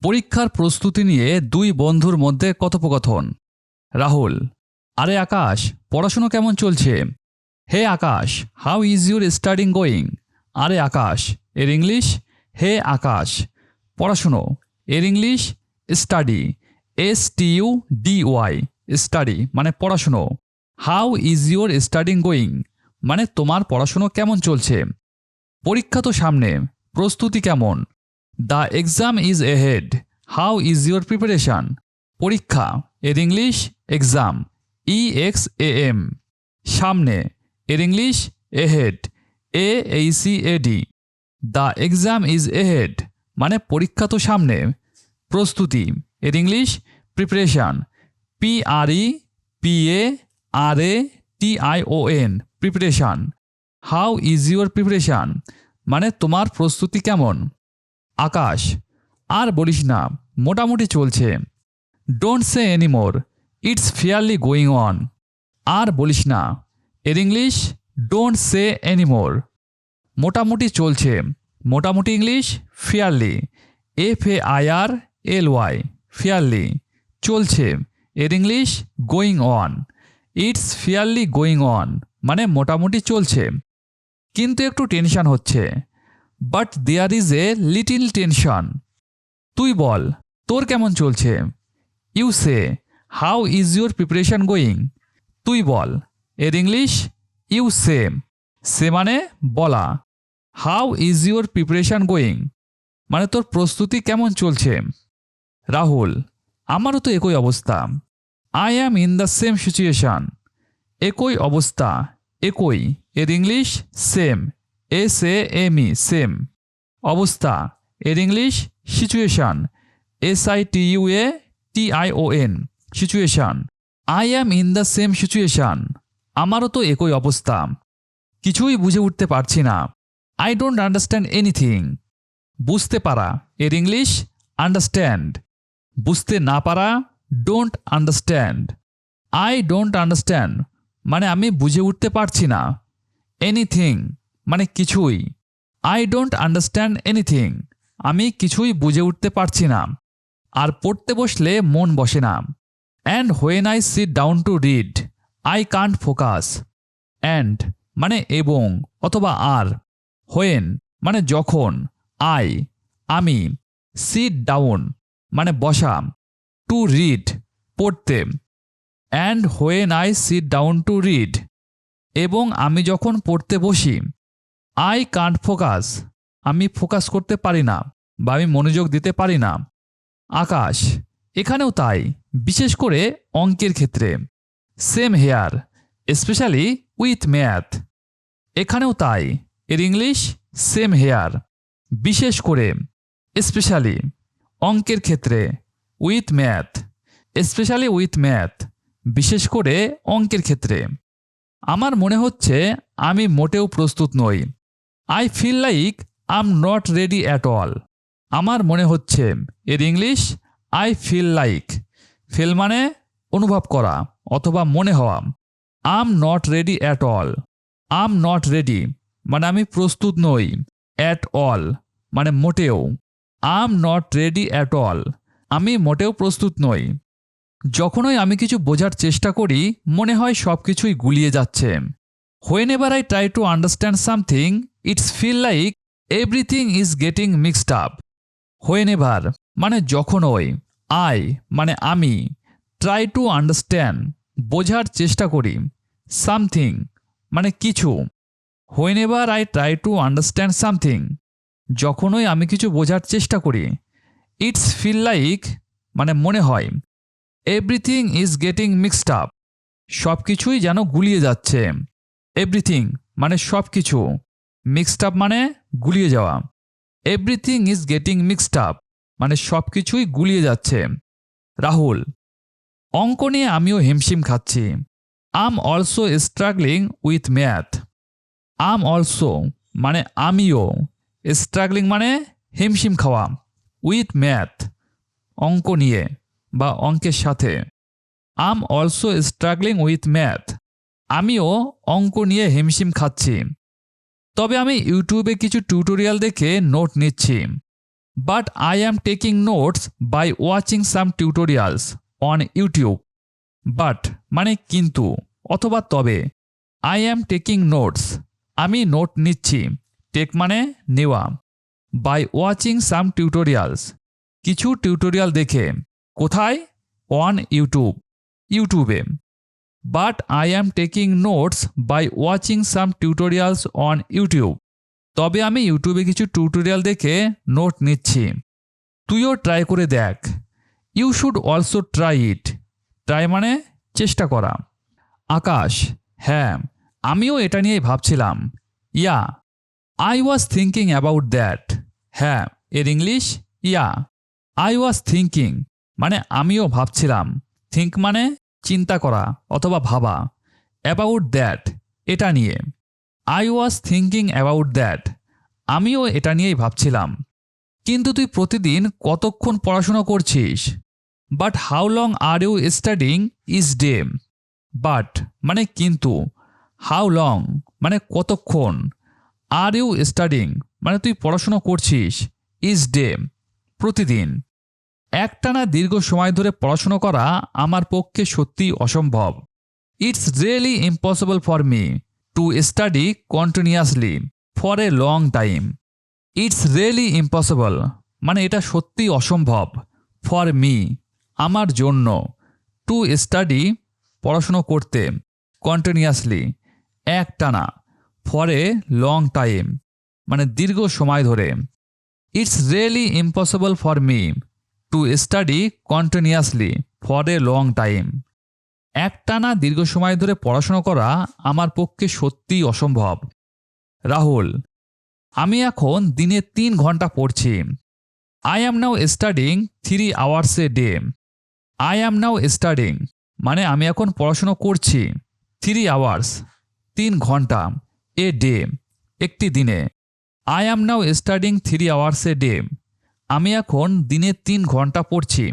পরীক্ষার প্রস্তুতি নিয়ে দুই বন্ধুর মধ্যে কথোপকথন। রাহুল: আরে আকাশ, পড়াশুনো কেমন চলছে? Hey Akash, how is your studying going? আরে আকাশ, এর ইংলিশ? হে আকাশ, পড়াশুনো, এর ইংলিশ? স্টাডি, STUDY, স্টাডি মানে পড়াশুনো। How is your studying going মানে তোমার পড়াশুনো কেমন চলছে? পরীক্ষা তো সামনে, প্রস্তুতি কেমন? The exam is ahead, how is your preparation? পরীক্ষা, এর ইংলিশ? Exam, EXAM। সামনে, এর English? Ahead, AHEAD। The exam is ahead মানে পরীক্ষা তো সামনে। প্রস্তুতি, এর English? Preparation, PREPARATION, preparation. How is your preparation মানে তোমার প্রস্তুতি কেমন? আকাশ: আর বলিস না, মোটামুটি চলছে। Don't say anymore, it's fairly going on. আর বলিস না, এর ইংলিশ? Don't say anymore. মোটামুটি চলছে, মোটামুটি ইংলিশ? Fairly, FAIRLY, fairly. চলছে, এর English? Going on, it's fairly going on মানে মোটামুটি চলছে। কিন্তু একটু টেনশন হচ্ছে, but there is a little tension. তুই বল, তোর কেমন চলছে? You say, how is your preparation going? তুই বল, এর ইংলিশ? ইউ সে, সে মানে বলা। How is your preparation going মানে তোর প্রস্তুতি কেমন চলছে? রাহুল: আমারও তো একই অবস্থা। I am in the same situation. একই অবস্থা, একই, এর ইংলিশ? Same, SAME, same. অবস্থা, এর English? Situation, SITUATION, situation. I am in the same situation, আমারও তো একই অবস্থা। কিছুই বুঝে উঠতে পারছি না। I don't understand anything. বুঝতে পারা, এর ইংলিশ? আন্ডারস্ট্যান্ড। বুঝতে না পারা, don't understand. I don't understand মানে আমি বুঝে উঠতে পারছি না। এনিথিং মানে কিছুই। আই ডোন্ট আন্ডারস্ট্যান্ড এনিথিং, আমি কিছুই বুঝে উঠতে পারছি না। আর পড়তে বসলে মন বসে না। And when I sit down to read, I can't focus. And মানে এবং অথবা আর। হোয়েন মানে যখন। আই আমি। সিট ডাউন মানে বসা। টু রিড পড়তে। And when I sit down to read এবং আমি যখন পড়তে বসি। আই কান্ট ফোকাস, আমি ফোকাস করতে পারি না বা আমি মনোযোগ দিতে পারি না। আকাশ: এখানেও তাই, বিশেষ করে অঙ্কের ক্ষেত্রে। Same here, specially with math. এখানেও তাই, এর ইংলিশ? সেম হেয়ার, বিশেষ করে, স্পেশালি, অঙ্কের ক্ষেত্রে। With math, specially with math, বিশেষ করে অঙ্কের ক্ষেত্রে। আমার মনে হচ্ছে আমি মোটেও প্রস্তুত নই। I feel like I am not ready at all. আমার মনে হচ্ছে, এর English? I feel like. Feel মানে অনুভব করা অথবা মনে হওয়া। I am not ready at all. I am not ready মানে আমি প্রস্তুত নই। অ্যাট অল মানে মোটেও। I am not ready at all, আমি মোটেও প্রস্তুত নই। যখনই আমি কিছু বোঝার চেষ্টা করি মনে হয় সব কিছুই গুলিয়ে যাচ্ছে। Whenever I try to understand something it's feel like everything is getting mixed up. Whenever মানে যখনই। আই মানে আমি। ট্রাই টু আন্ডারস্ট্যান্ড বোঝার চেষ্টা করি। সামথিং মানে কিছু। When ever I try to understand something যখনই আমি কিছু বোঝার চেষ্টা করি। ইটস ফিল লাইক মানে মনে হয়। Everything is getting mixed up সব কিছুই যেন গুলিয়ে যাচ্ছে। এভরিথিং মানে সব কিছু। মিক্সড আপ মানে গুলিয়ে যাওয়া। Everything is getting mixed up মানে সব কিছুই গুলিয়ে যাচ্ছে। রাহুল: অঙ্ক নিয়ে আমিও হিমশিম খাচ্ছি। I'm also struggling with math. I'm also মানে আমিও। স্ট্রাগলিং মানে হিমশিম খাওয়া। উইথ ম্যাথ অঙ্ক নিয়ে বা অঙ্কের সাথে। আম অলসো স্ট্রাগলিং উইথ ম্যাথ আমিও অঙ্ক নিয়ে হিমশিম খাচ্ছি। তবে আমি ইউটিউবে কিছু টিউটোরিয়াল দেখে নোট নিচ্ছি। But I am taking notes by watching some tutorials on YouTube. But মানে কিন্তু অথবা তবে, আই অ্যাম টেকিং নোটস আমি নোট নিচ্ছি, টেক মানে নেওয়া, বাই ওয়াচিং সাম টিউটোরিয়ালস কিছু টিউটোরিয়াল দেখে, কোথায়? অন ইউটিউব ইউটিউবে। But I am taking notes by watching some tutorials on YouTube তবে আমি ইউটিউবে কিছু টিউটোরিয়াল দেখে নোট নিচ্ছি। তুইও ট্রাই করে দেখ। You should also try it try মানে চেষ্টা করা। আকাশ হ্যাঁ আমিও এটা নিয়েই ভাবছিলাম। Yeah I was thinking about that হ্যাঁ এর English yeah. I was thinking মানে আমিও ভাবছিলাম, থিঙ্ক মানে চিন্তা করা অথবা ভাবা, অ্যাবাউট দ্যাট এটা নিয়ে। I was thinking about that আমিও এটা নিয়েই ভাবছিলাম। কিন্তু তুই প্রতিদিন কতক্ষণ পড়াশোনা করছিস? But how long are you studying is day. But মানে কিন্তু, হাউ লং মানে কতক্ষণ, আর ইউ স্টাডিং মানে তুই পড়াশোনা করছিস, ইজ ডে প্রতিদিন। একটানা দীর্ঘ সময় ধরে পড়াশোনা করা আমার পক্ষে সত্যিই অসম্ভব। It's really impossible for me to study continuously for a long time. It's really impossible মানে এটা সত্যিই অসম্ভব, ফর মি আমার জন্য, টু স্টাডি পড়াশুনো করতে, কন্টিনিউয়াসলি একটানা, ফর এ লং টাইম মানে দীর্ঘ সময় ধরে। It's really impossible for me to study continuously for a long time. একটানা দীর্ঘ সময় ধরে পড়াশোনা করা আমার পক্ষে সত্যিই অসম্ভব। রাহুল আমি এখন দিনে 3 ঘন্টা পড়ছি। I am now studying 3 hours a day. I am now studying মানে আমি এখন পড়াশোনা করছি, 3 আওয়ার্স 3 ঘন্টা, এ ডে একটি দিনে। I am now studying 3 hours a day আমি এখন দিনে 3 ঘন্টা পড়ছি।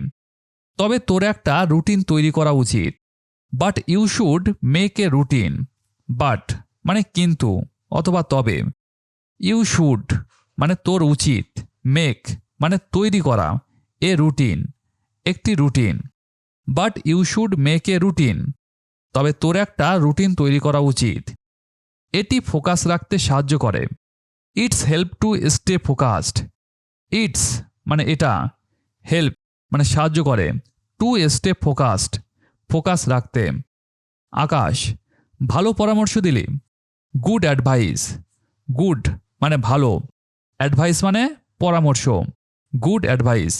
তবে তোর একটা রুটিন তৈরি করা উচিত। But you should make a routine. But মানে কিন্তু অথবা তবে, ইউ শুড মানে তোর উচিত, মেক মানে তৈরি করা, এ রুটিন একটি routine. But you should make a routine তবে তোর একটা রুটিন তৈরি করা উচিত। এটি ফোকাস রাখতে সাহায্য করে। It's help to stay focused. It's মানে এটা, হেল্প মানে সাহায্য করে, টু স্টে ফোকাসড ফোকাস রাখতে। আকাশ ভালো পরামর্শ দিলি। Good advice. গুড মানে ভালো, অ্যাডভাইস মানে পরামর্শ, গুড অ্যাডভাইস।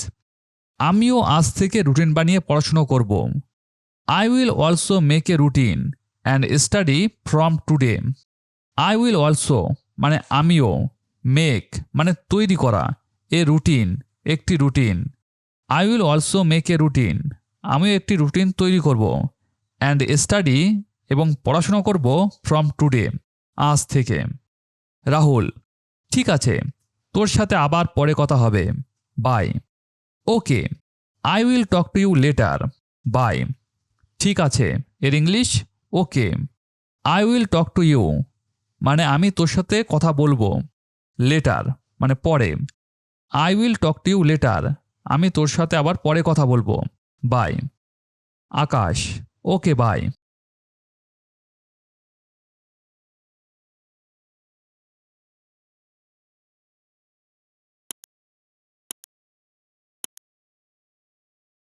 আমিও আজ থেকে রুটিন বানিয়ে পড়াশুনো করব। I will also make a routine and study from today. I will also মানে আমিও, মেক মানে তৈরি করা, এ রুটিন একটি routine. I will also make a routine আমিও একটি রুটিন তৈরি করব, অ্যান্ড স্টাডি এবং পড়াশোনা করব ফ্রম টুডে আজ থেকে। রাহুল ঠিক আছে, তোর সাথে আবার পরে কথা হবে, bye. Okay I will talk to you later, bye. ঠিক আছে এর English okay. I will talk to you মানে আমি তোর সাথে কথা বলবো, লেটার মানে পরে। I will talk to you later আমি তোর সাথে আবার পরে কথা বলবো, বাই। Akash okay bye.